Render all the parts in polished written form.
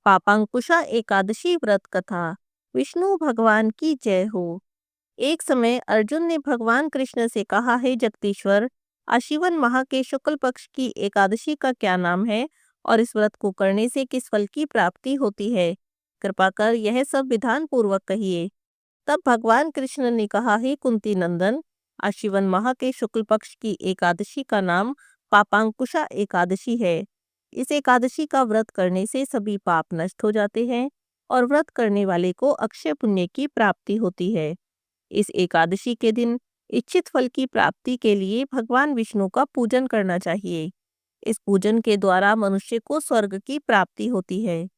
पापांकुशा एकादशी व्रत कथा। विष्णु भगवान की जय हो। एक समय अर्जुन ने भगवान कृष्ण से कहा, हे जगदीश्वर, आश्विन माह के शुक्ल पक्ष की एकादशी का क्या नाम है और इस व्रत को करने से किस फल की प्राप्ति होती है? कृपा कर यह सब विधान पूर्वक कहिए। तब भगवान कृष्ण ने कहा, हे कुंती नंदन, आश्विन माह के शुक्ल पक्ष की एकादशी का नाम पापांकुशा एकादशी है। इस एकादशी का व्रत करने से सभी पाप नष्ट हो जाते हैं और व्रत करने वाले को अक्षय पुण्य की प्राप्ति होती है। इस एकादशी के दिन इच्छित फल की प्राप्ति के लिए भगवान विष्णु का पूजन करना चाहिए। इस पूजन के द्वारा मनुष्य को स्वर्ग की प्राप्ति होती है।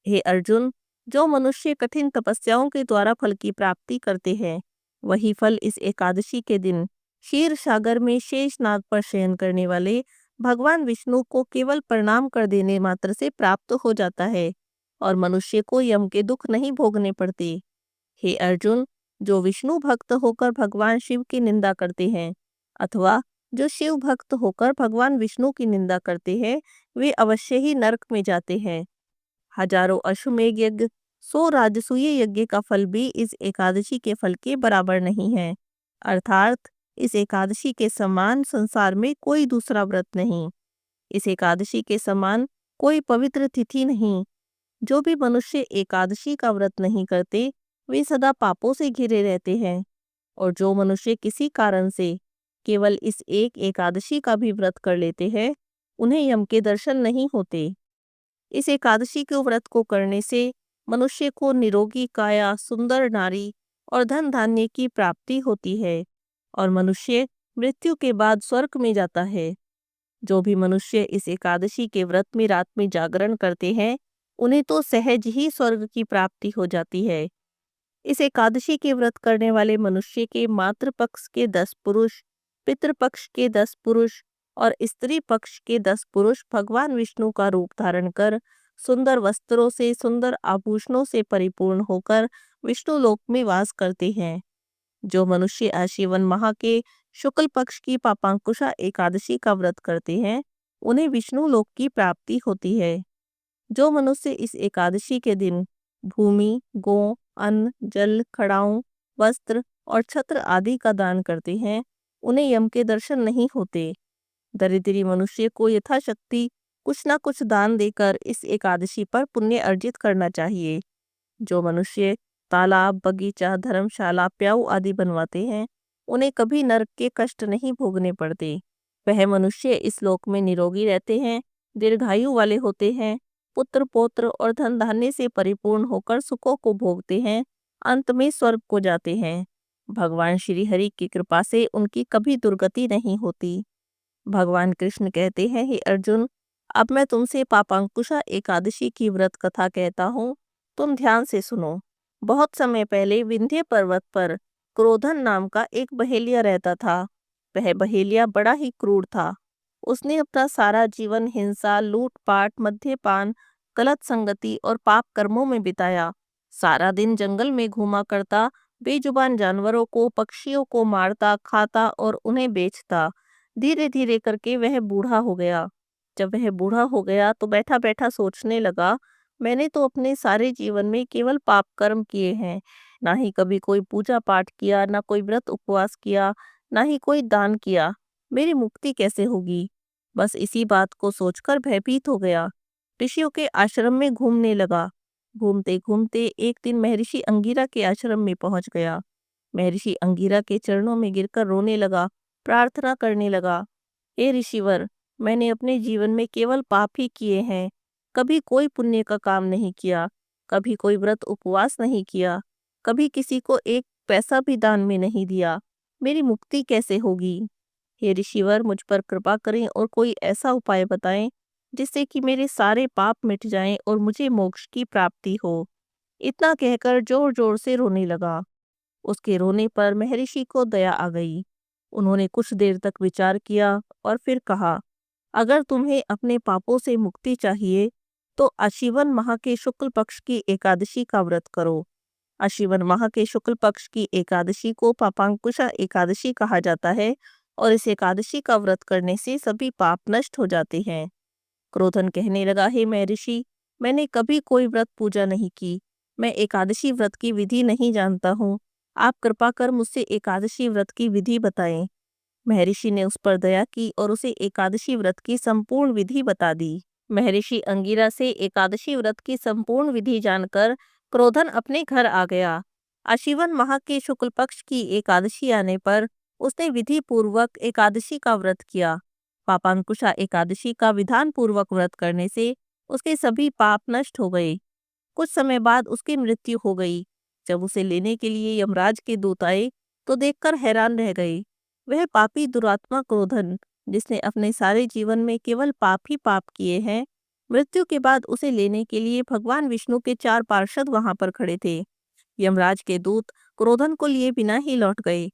हे अर्जुन, जो मनुष्य कठिन तपस्याओं के द्वारा फल की प्राप्ति करते हैं, वही फल इस एकादशी के दिन क्षीर सागर में शेष नाग पर शयन करने वाले भगवान विष्णु को केवल प्रणाम कर देने मात्र से प्राप्त हो जाता है और मनुष्य को यम के दुख नहीं भोगने पड़ते। हे अर्जुन, जो विष्णु भक्त होकर भगवान शिव की निंदा करते हैं अथवा जो शिव भक्त होकर भगवान विष्णु की निंदा करते हैं, वे अवश्य ही नरक में जाते हैं। हजारों अश्वमेध यज्ञ, 100 राजसूय यज्ञ का फल भी इस एकादशी के फल के बराबर नहीं है। अर्थात इस एकादशी के समान संसार में कोई दूसरा व्रत नहीं। इस एकादशी के समान कोई पवित्र तिथि नहीं। जो भी मनुष्य एकादशी का व्रत नहीं करते, वे सदा पापों से घिरे रहते हैं, और जो मनुष्य किसी कारण से केवल इस एक एकादशी का भी व्रत कर लेते हैं, उन्हें यम के दर्शन नहीं होते। इस एकादशी के व्रत को करने से मनुष्य को निरोगी काया, सुंदर नारी और धन धान्य की प्राप्ति होती है और मनुष्य मृत्यु के बाद स्वर्ग में जाता है। जो भी मनुष्य इस एकादशी के व्रत में रात में जागरण करते हैं, उन्हें तो सहज ही स्वर्ग की प्राप्ति हो जाती है। इस एकादशी के व्रत करने वाले मनुष्य के मातृ पक्ष के 10 पुरुष, पितृपक्ष के 10 पुरुष और स्त्री पक्ष के 10 पुरुष भगवान विष्णु का रूप धारण कर सुंदर वस्त्रों से, सुंदर आभूषणों से परिपूर्ण होकर विष्णु लोक में वास करते हैं। जो मनुष्य आश्विन माह के शुक्ल पक्ष की पापांकुशा एकादशी का व्रत करते हैं, उन्हें विष्णु लोक की प्राप्ति होती है। जो मनुष्य इस एकादशी के दिन भूमि, गौ, अन्न, जल, खड़ाऊं, वस्त्र और छत्र आदि का दान करते हैं, उन्हें यम के दर्शन नहीं होते। दरिद्री मनुष्य को यथाशक्ति कुछ न कुछ दान देकर इस एकादशी पर पुण्य अर्जित करना चाहिए। जो मनुष्य तालाब, बगीचा, धर्मशाला, प्याऊ आदि बनवाते हैं, उन्हें कभी नरक के कष्ट नहीं भोगने पड़ते। वह मनुष्य इस लोक में निरोगी रहते हैं, दीर्घायु वाले होते हैं, पुत्र पौत्र और धन धान्य से परिपूर्ण होकर सुखों को भोगते हैं, अंत में स्वर्ग को जाते हैं। भगवान श्री हरि की कृपा से उनकी कभी दुर्गति नहीं होती। भगवान कृष्ण कहते हैं, हे अर्जुन, अब मैं तुमसे पापांकुशा एकादशी की व्रत कथा कहता हूँ, तुम ध्यान से सुनो। बहुत समय पहले विंध्य पर्वत पर क्रोधन नाम का एक बहेलिया रहता था। वह बहेलिया बड़ा ही क्रूर था। उसने अपना सारा जीवन हिंसा, लूटपाट, मद्यपान, गलत संगति और पाप कर्मों में बिताया। सारा दिन जंगल में घूमा करता, बेजुबान जानवरों को, पक्षियों को मारता, खाता और उन्हें बेचता। धीरे धीरे करके वह बूढ़ा हो गया। जब वह बूढ़ा हो गया तो बैठा बैठा सोचने लगा, मैंने तो अपने सारे जीवन में केवल पाप कर्म किए हैं। ना ही कभी कोई पूजा पाठ किया, ना कोई व्रत उपवास किया, ना ही कोई दान किया। मेरी मुक्ति कैसे होगी? बस इसी बात को सोचकर भयभीत हो गया। ऋषियों के आश्रम में घूमने लगा। घूमते घूमते एक दिन महर्षि अंगिरा के आश्रम में पहुंच गया। महर्षि अंगिरा के चरणों में गिरकर रोने लगा, प्रार्थना करने लगा, हे ऋषिवर, मैंने अपने जीवन में केवल पाप ही किए हैं। कभी कोई पुण्य का काम नहीं किया, कभी कोई व्रत उपवास नहीं किया, कभी किसी को एक पैसा भी दान में नहीं दिया। मेरी मुक्ति कैसे होगी? हे ऋषिवर, मुझ पर कृपा करें और कोई ऐसा उपाय बताएं जिससे कि मेरे सारे पाप मिट जाएं और मुझे मोक्ष की प्राप्ति हो। इतना कहकर जोर जोर से रोने लगा। उसके रोने पर महर्षि को दया आ गई। उन्होंने कुछ देर तक विचार किया और फिर कहा, अगर तुम्हें अपने पापों से मुक्ति चाहिए तो आश्विन माह के शुक्ल पक्ष की एकादशी का व्रत करो। आश्विन माह के शुक्ल पक्ष की एकादशी को पापांकुशा एकादशी कहा जाता है और इस एकादशी का व्रत करने से सभी पाप नष्ट हो जाते हैं। क्रोधन कहने लगा, हे महर्षि, मैंने कभी कोई व्रत पूजा नहीं की। मैं एकादशी व्रत की विधि नहीं जानता हूँ। आप कृपा कर मुझसे एकादशी व्रत की विधि बताएं। महर्षि ने उस पर दया की और उसे एकादशी व्रत की संपूर्ण विधि बता दी। महर्षि अंगिरा से एकादशी व्रत की संपूर्ण विधि जानकर क्रोधन अपने घर आ गया। आशीवन माह के शुक्ल पक्ष की एकादशी आने पर उसने विधि पूर्वक एकादशी का व्रत किया। पापांकुशा एकादशी का विधान पूर्वक व्रत करने से उसके सभी पाप नष्ट हो गए। कुछ समय बाद उसकी मृत्यु हो गई। जब उसे लेने के लिए यमराज के दूत आए तो देखकर हैरान रह गए। वह पापी दुरात्मा क्रोधन, जिसने अपने सारे जीवन में केवल पाप ही पाप किए हैं, मृत्यु के बाद उसे लेने के लिए भगवान विष्णु के 4 पार्षद वहां पर खड़े थे। यमराज के दूत क्रोधन को लिए बिना ही लौट गए।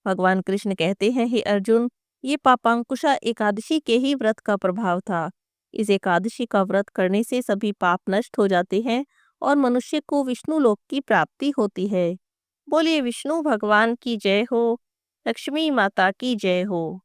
भगवान कृष्ण कहते हैं, हे अर्जुन, ये पापांकुशा एकादशी के ही व्रत का प्रभाव था। इस एकादशी का व्रत करने से सभी पाप नष्ट हो जाते हैं और मनुष्य को विष्णु लोक की प्राप्ति होती है। बोलिए विष्णु भगवान की जय हो। लक्ष्मी माता की जय हो।